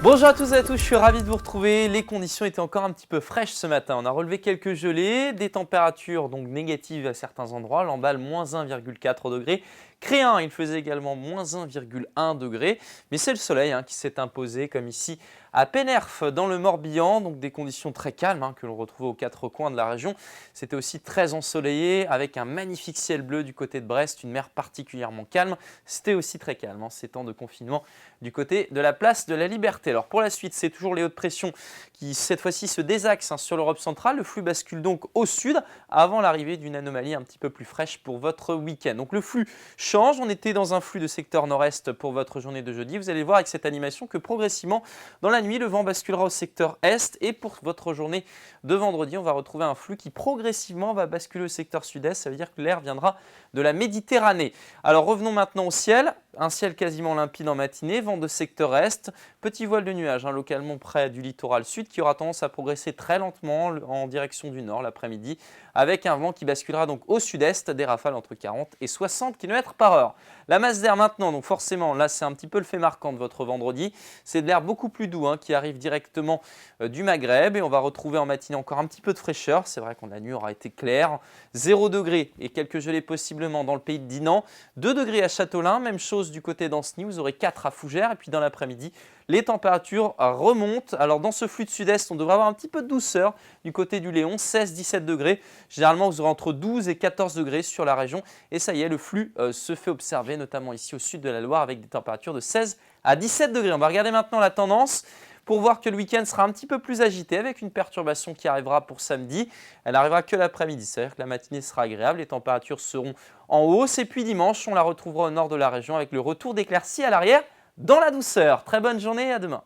Bonjour à tous et à tous, je suis ravi de vous retrouver. Les conditions étaient encore un petit peu fraîches ce matin. On a relevé quelques gelées, des températures donc négatives à certains endroits. Lamballe, moins 1,4 degrés. Créin, il faisait également moins 1,1 degré. Mais c'est le soleil qui s'est imposé, comme ici à Pénerf, dans le Morbihan. Donc des conditions très calmes que l'on retrouve aux quatre coins de la région. C'était aussi très ensoleillé, avec un magnifique ciel bleu du côté de Brest, une mer particulièrement calme. C'était aussi très calme ces temps de confinement du côté de la place de la Liberté. Alors pour la suite, c'est toujours les hautes pressions qui cette fois-ci se désaxent sur l'Europe centrale. Le flux bascule donc au sud avant l'arrivée d'une anomalie un petit peu plus fraîche pour votre week-end. Donc le flux change. On était dans un flux de secteur nord-est pour votre journée de jeudi. Vous allez voir avec cette animation que progressivement, dans la nuit, le vent basculera au secteur est. Et pour votre journée de vendredi, on va retrouver un flux qui progressivement va basculer au secteur sud-est. Ça veut dire que l'air viendra de la Méditerranée. Alors revenons maintenant au ciel. Un ciel quasiment limpide en matinée, vent de secteur est, petit voile de nuages localement près du littoral sud qui aura tendance à progresser très lentement en direction du nord l'après-midi avec un vent qui basculera donc au sud-est, des rafales entre 40 et 60 km/h. La masse d'air maintenant, donc forcément là c'est un petit peu le fait marquant de votre vendredi, c'est de l'air beaucoup plus doux qui arrive directement du Maghreb et on va retrouver en matinée encore un petit peu de fraîcheur. C'est vrai que la nuit aura été claire, 0 degré et quelques gelées possiblement dans le pays de Dinan, 2 degrés à Châteaulin, même chose du côté d'Ancenis, vous aurez 4 à Fougères et puis dans l'après-midi, les températures remontent. Alors dans ce flux de sud-est, on devrait avoir un petit peu de douceur du côté du Léon, 16-17 degrés. Généralement, vous aurez entre 12 et 14 degrés sur la région et ça y est, le flux se fait observer, notamment ici au sud de la Loire avec des températures de 16 à 17 degrés. On va regarder maintenant la tendance pour voir que le week-end sera un petit peu plus agité avec une perturbation qui arrivera pour samedi. Elle n'arrivera que l'après-midi, c'est-à-dire que la matinée sera agréable, les températures seront en hausse et puis dimanche, on la retrouvera au nord de la région avec le retour d'éclaircies à l'arrière dans la douceur. Très bonne journée et à demain.